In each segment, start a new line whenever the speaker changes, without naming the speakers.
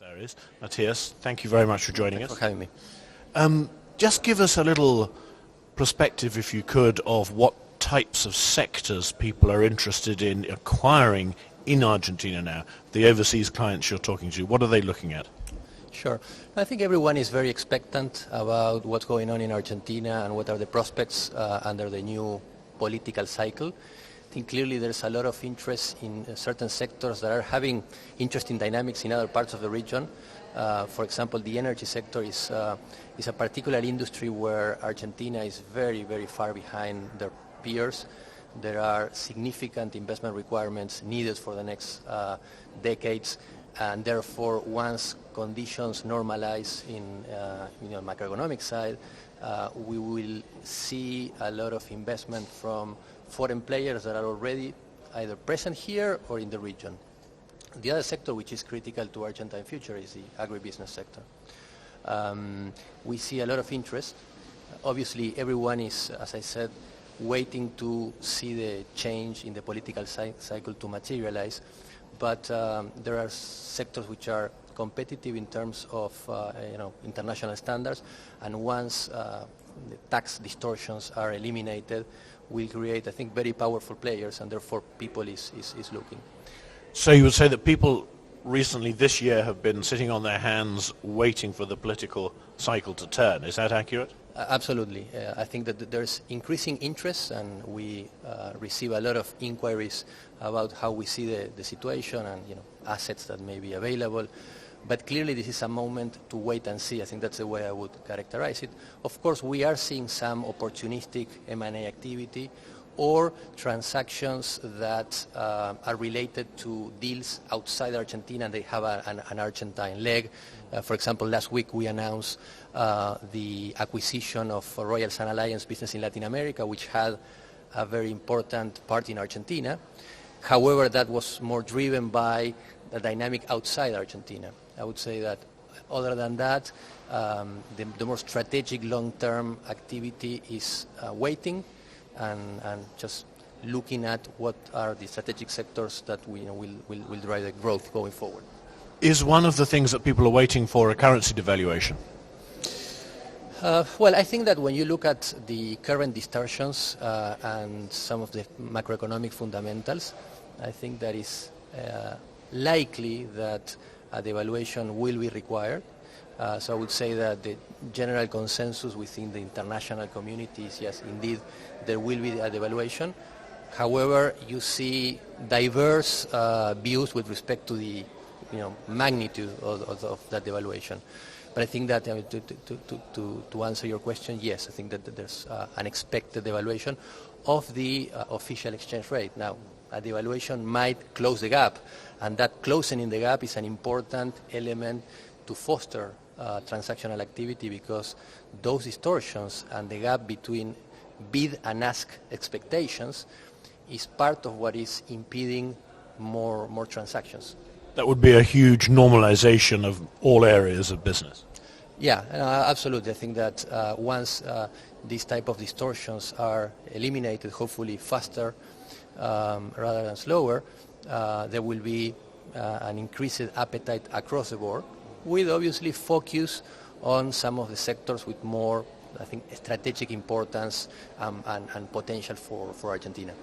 Aires. Matthias, thank you very much for joining
Thanks
us.
for having me.
Just give us a little perspective, if you could, of what types of sectors people are interested in acquiring in Argentina now. The overseas clients you're talking to, what are they looking at?
Sure. I think everyone is very expectant about what's going on in Argentina and what are the prospects under the new political cycle. I think clearly there's a lot of interest in certain sectors that are having interesting dynamics in other parts of the region. For example, the energy sector is a particular industry where Argentina is very, very far behind their peers. There are significant investment requirements needed for the next decades, and therefore once conditions normalize in macroeconomic side, we will see a lot of investment from foreign players that are already either present here or in the region. The other sector which is critical to Argentine future is the agribusiness sector. We see a lot of interest. Obviously everyone is, as I said, waiting to see the change in the political cycle to materialize, but there are sectors which are competitive in terms of international standards, and once the tax distortions are eliminated, will create, I think, very powerful players, and therefore people is looking.
So you would say that people recently this year have been sitting on their hands waiting for the political cycle to turn. Is that accurate?
Absolutely. I think that there's increasing interest, and we receive a lot of inquiries about how we see the situation and assets that may be available. But clearly this is a moment to wait and see. I think that's the way I would characterize it. Of course, we are seeing some opportunistic M&A activity or transactions that are related to deals outside Argentina and they have an Argentine leg. For example, last week we announced the acquisition of Royal Sun Alliance business in Latin America, which had a very important part in Argentina. However, that was more driven by the dynamic outside Argentina. I would say that other than that, the more strategic long-term activity is waiting and just looking at what are the strategic sectors that will drive the growth going forward.
Is one of the things that people are waiting for a currency devaluation?
Well, I think that when you look at the current distortions and some of the macroeconomic fundamentals, I think that is likely that a devaluation will be required. So I would say that the general consensus within the international community is yes, indeed, there will be a devaluation. However, you see diverse views with respect to the magnitude of that devaluation. But I think that to answer your question, yes, I think that there's an expected devaluation of the official exchange rate. Now, a devaluation might close the gap, and that closing in the gap is an important element to foster transactional activity, because those distortions and the gap between bid and ask expectations is part of what is impeding more transactions.
That would be a huge normalization of all areas of business.
Yeah, absolutely. I think that once these type of distortions are eliminated, hopefully faster rather than slower, there will be an increased appetite across the board, with obviously focus on some of the sectors with more, I think, strategic importance and potential for Argentina.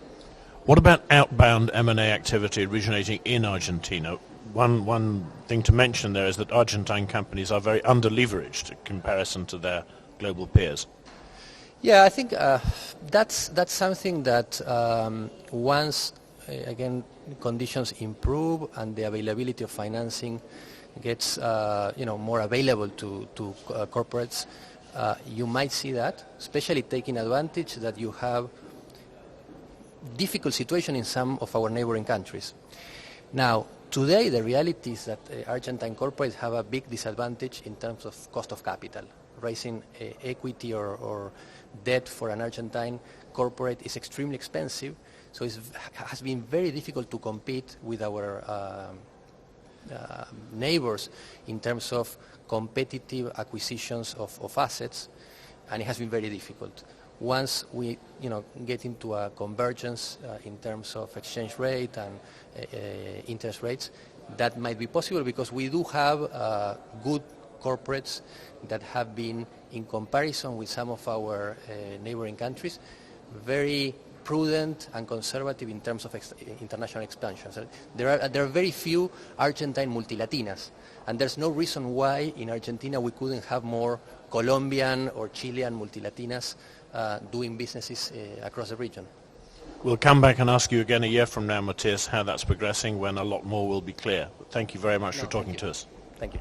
What about outbound M&A activity originating in Argentina? One thing to mention there is that Argentine companies are very under-leveraged in comparison to their global peers.
Yeah, I think that's something that once, again, conditions improve and the availability of financing gets more available to corporates, you might see that, especially taking advantage that you have difficult situation in some of our neighboring countries. Now, today the reality is that Argentine corporates have a big disadvantage in terms of cost of capital. Raising equity or debt for an Argentine corporate is extremely expensive, so it has been very difficult to compete with our neighbors in terms of competitive acquisitions of assets, and it has been very difficult. Once we get into a convergence in terms of exchange rate and interest rates, that might be possible because we do have good corporates that have been, in comparison with some of our neighboring countries, very prudent and conservative in terms of international expansion. So there are very few Argentine multilatinas, and there's no reason why in Argentina we couldn't have more Colombian or Chilean multilatinas doing businesses across the region.
We'll come back and ask you again a year from now, Matthias, how that's progressing when a lot more will be clear. But thank you very much for talking to us.
Thank you.